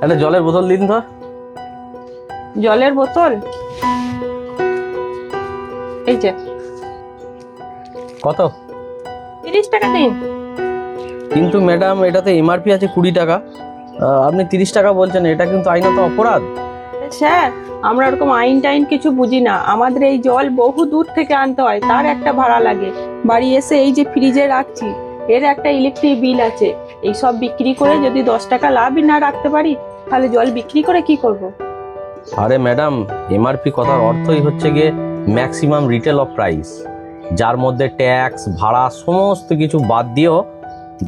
একটা জলের বোতল দিন তো। জলের বোতল এই যে কত? 30 টাকা দিন। কিন্তু ম্যাডাম এটাতে এমআরপি আছে 20 টাকা, আপনি 30 টাকা বলছেন, এটা কিন্তু আইনত অপরাধ। স্যার, আমরা ওরকম আইন টাইন কিছু বুঝি না। আমাদের এই জল বহু দূর থেকে আনতে হয়, তার একটা ভাড়া লাগে। বাড়ি এসে এই যে ফ্রিজে রাখছি, এর একটা ইলেকট্রিক বিল আছে। এই সব বিক্রি করে যদি 10 টাকা লাভই না রাখতে পারি, তাহলে জল বিক্রি করে কি করব? আরে ম্যাডাম, এমআরপি কথার অর্থই হচ্ছে গিয়ে ম্যাক্সিমাম রিটেল অফ প্রাইস, যার মধ্যে ট্যাক্স ভাড়া সমস্ত কিছু বাদ দিয়েও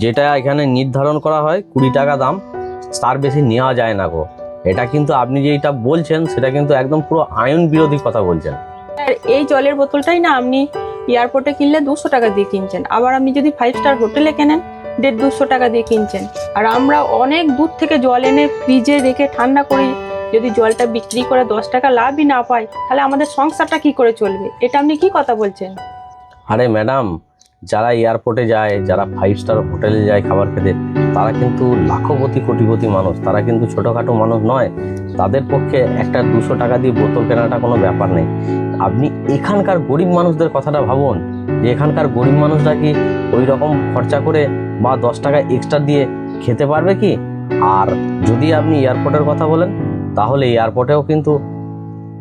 যেটা এখানে নির্ধারণ করা হয় 20 টাকা দাম, তার বেশি নেওয়া যায় না গো। এটা কিন্তু আপনি যেটা বলছেন সেটা কিন্তু একদম পুরো আইন বিরোধী কথা বলছেন। আর এই জলের বোতলটাই না আপনি এয়ারপোর্টে কিনলে 200 টাকা দিয়ে কিনছেন, আবার আপনি যদি 5 স্টার হোটেলে কেনেন 150 টাকা দিয়ে কিনছেন। আর আমরা অনেক দূর থেকে জল এনে ফ্রিজে রেখে ঠান্ডা করি, যদি জলটা বিক্রি করে 10 টাকা লাভই না পাই, তাহলে আমাদের সংসারটা কি করে চলবে? এটা আপনি কি কথা বলছেন? আরে ম্যাডাম, যারা এয়ারপোর্টে যায়, যারা 5 স্টার হোটেলে যায় খাবার খেতে, তারা কিন্তু লাখপতি কোটিপতি মানুষ, তারা কিন্তু ছোটোখাটো মানুষ নয়। তাদের পক্ষে একটা 200 টাকা দিয়ে বোতল কেনাটা কোনো ব্যাপার নেই। আপনি এখানকার গরিব মানুষদের কথাটা ভাবুন, যে এখানকার গরিব মানুষরা কি ওই রকম খরচা করে বা 10 টাকা এক্সট্রা দিয়ে খেতে পারবে কি? আর যদি আপনি এয়ারপোর্টের কথা বলেন, তাহলে এয়ারপোর্টেও কিন্তু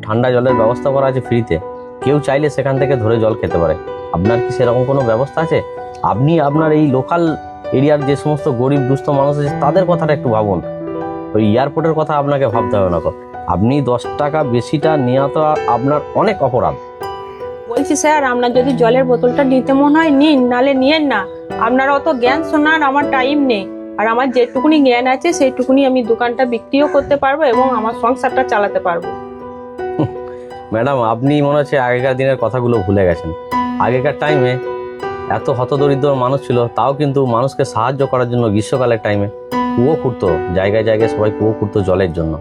ঠান্ডা জলের ব্যবস্থা করা আছে ফ্রিতে, কেউ চাইলে সেখান থেকে ধরে জল খেতে পারে। আপনার কি সেরকম কোনো ব্যবস্থা আছে? আপনি আপনার এই লোকাল এরিয়ার যে সমস্ত গরিব দুস্থ মানুষ আছে তাদের কথাটা একটু ভাবুন। ওই এয়ারপোর্টের কথা আপনাকে ভাবতে হবে না। আপনি 10 টাকা বেশিটা নেওয়া তো আপনার অনেক অপরাধ। বলছি স্যার, আপনার যদি জলের বোতলটা নিতে মনে হয় নিন, নালে নিয়েন না। আপনার অত জ্ঞান শোনার আমার টাইম নেই। আর আমার যেটুকুনি জ্ঞান আছে সেইটুকুনি আমি দোকানটা বিক্রিও করতে পারবো এবং আমার সংসারটা চালাতে পারবো। ম্যাডাম, আপনি মনে হচ্ছে আগেকার দিনের কথাগুলো ভুলে গেছেন। আগেকার টাইমে এত হতদরিদ্র মানুষ ছিল, তাও কিন্তু মানুষকে সাহায্য করার জন্য গ্রীষ্মকালের টাইমে কুয়ো খুঁড়তো, জায়গায় জায়গায় সবাই কুয়ো খুঁড়তো জলের জন্য।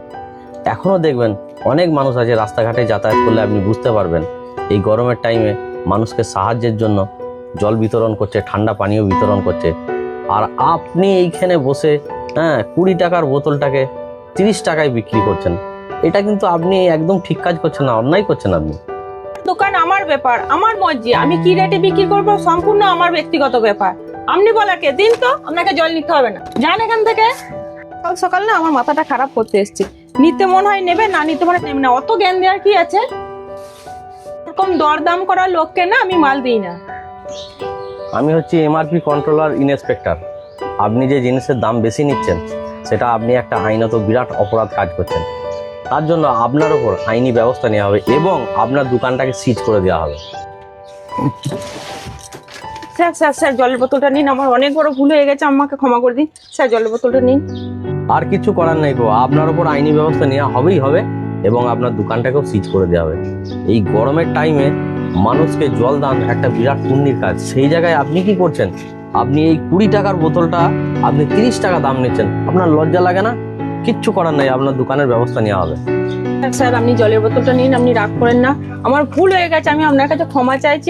এখনও দেখবেন অনেক মানুষ আছে, রাস্তাঘাটে যাতায়াত করলে আপনি বুঝতে পারবেন এই গরমের টাইমে মানুষকে সাহায্যের জন্য জল বিতরণ করছে, ঠান্ডা পানীয় বিতরণ করছে। আর আপনি এইখানে বসে 20 টাকার বোতলটাকে 30 টাকায় বিক্রি করছেন। এটা কিন্তু আপনি একদম ঠিক কাজ করছেন না, অন্যায় করছেন আপনি। দোকান আমার ব্যাপার, আমার মর্জি। আমি কি রেটে বিক্রি করবো সম্পূর্ণ আমার ব্যক্তিগত ব্যাপার। আপনি বলাকে দিন তো, আপনাকে জল নিতে হবে না, যান এখান থেকে। সকাল সকাল না আমার মাথাটা খারাপ করতে এসেছি। নিতে মনে হয় নেবে, না নিতে মনে হয় নেবে না। অত জ্ঞান দেওয়ার কি আছে? এরকম দরদাম করা লোককে না আমি মাল দিই না। আমি হচ্ছি এমআরপি কন্ট্রোলার ইন্সপেক্টর। আপনি যে জিনিসের দাম বেশি নিচ্ছেন, সেটা আপনি একটা আইনত বিরাট অপরাধ কাজ করছেন। তার জন্য আপনার ওপর আইনি ব্যবস্থা নেওয়া হবে এবং আপনার দোকানটাকে সিজ করে দেওয়া হবে। স্যার স্যার স্যার, জলের বোতলটা নিন, আমার অনেক বড় ভুল হয়ে গেছে, আমাকে ক্ষমা করে দিন। স্যার জলের বোতলটা নিন। আর কিছু করার নেই গো, আপনার ওপর আইনি ব্যবস্থা নেওয়া হবেই হবে এবং আপনার দোকানটাকেও সিজ করে দেওয়া হবে। এই গরমের টাইমে মানুষকে জল দান একটা বিরাট পুণ্যের কাজ, সেই জায়গায় আপনি কি করছেন? আপনি এই 20 টাকার বোতলটা আপনি 30 টাকা দাম নিচ্ছেন। আপনার লজ্জা লাগে না? কিচ্ছু করার নেই, আপনার দোকানের ব্যবস্থা নেওয়া হবে। স্যার আপনি জলের বোতলটা নিন, আপনি রাগ করেন না। আমার ভুল হয়ে গেছে, আমি আপনার কাছে ক্ষমা চাইছি।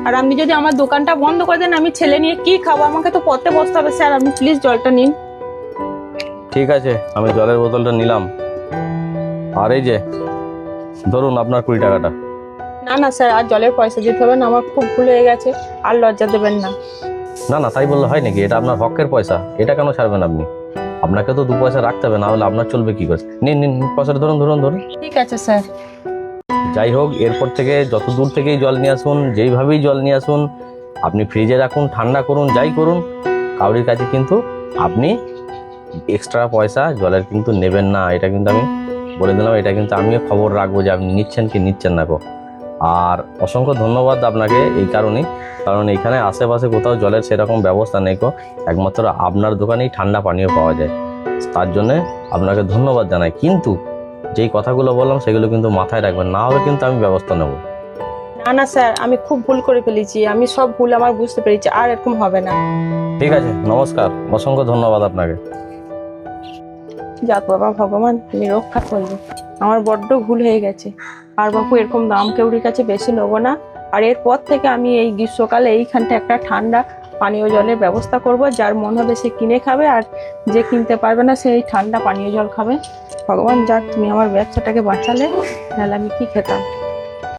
আর আপনি যদি আমার দোকানটা বন্ধ করে দেন, আমি ছেলে নিয়ে কি খাবো? আমাকে তো পথে বসতে হবে। স্যার আপনি প্লিজ জলটা নিন। ঠিক আছে, আমি জলের বোতলটা নিলাম। আর এই যে ধরুন আপনার 20 টাকাটা। না না স্যার, আর জলের পয়সা দিতে হবে না, আমার খুব ভুল হয়ে গেছে। আর লজ্জা দেবেন না। না না, তাই বললে হয় নাকি? এটা আপনার হকের পয়সা, এটা কেন ছাড়বেন আপনি? আপনাকে তো 2 পয়সা রাখতে হবে, না হলে আপনার চলবে কি করে? নিন নিন, পয়সাটা ধরুন ধরুন ধরুন। ঠিক আছে স্যার। যাই হোক, এরপর থেকে যত দূর থেকেই জল নিয়ে আসুন, যেইভাবেই জল নিয়ে আসুন, আপনি ফ্রিজে রাখুন, ঠান্ডা করুন, যাই করুন, কাউরির কাছে কিন্তু আপনি এক্সট্রা পয়সা জলের কিন্তু নেবেন না। এটা কিন্তু আমি বলে দিলাম, এটা কিন্তু আমিও খবর রাখবো যে আপনি নিচ্ছেন কি নিচ্ছেন না গো। আর অসংখ্য ধন্যবাদ আপনাকে এই কারণেই, কারণ এখানে আশেপাশে কোথাও জলের সেরকম ব্যবস্থা নেই গো, একমাত্র আপনার দোকানেই ঠান্ডা পানীয় পাওয়া যায়। তার জন্যে আপনাকে ধন্যবাদ জানাই। কিন্তু যেই কথাগুলো বললাম সেগুলো কিন্তু মাথায় রাখবেন, না হলে কিন্তু আমি ব্যবস্থা নেব। না না স্যার, আমি খুব ভুল করে ফেলেছি, আমি সব ভুল আমার বুঝতে পেরেছি, আর এরকম হবে না। ঠিক আছে, নমস্কার, অসংখ্য ধন্যবাদ আপনাকে। যাক বাবা, ভগবান তুমি রক্ষা করবে। আমার বড্ড ভুল হয়ে গেছে। আর বাপু এরকম দাম কেউরির কাছে বেশি নেবো না। আর এরপর থেকে আমি এই গ্রীষ্মকালে এইখানটা একটা ঠান্ডা পানীয় জলের ব্যবস্থা করব, যার মন হবে সে কিনে খাবে, আর যে কিনতে পারবে না সেই ঠান্ডা পানীয় জল খাবে। ভগবান যাক, তুমি আমার ব্যবসাটাকে বাঁচালে, নাহলে আমি কি খেতাম।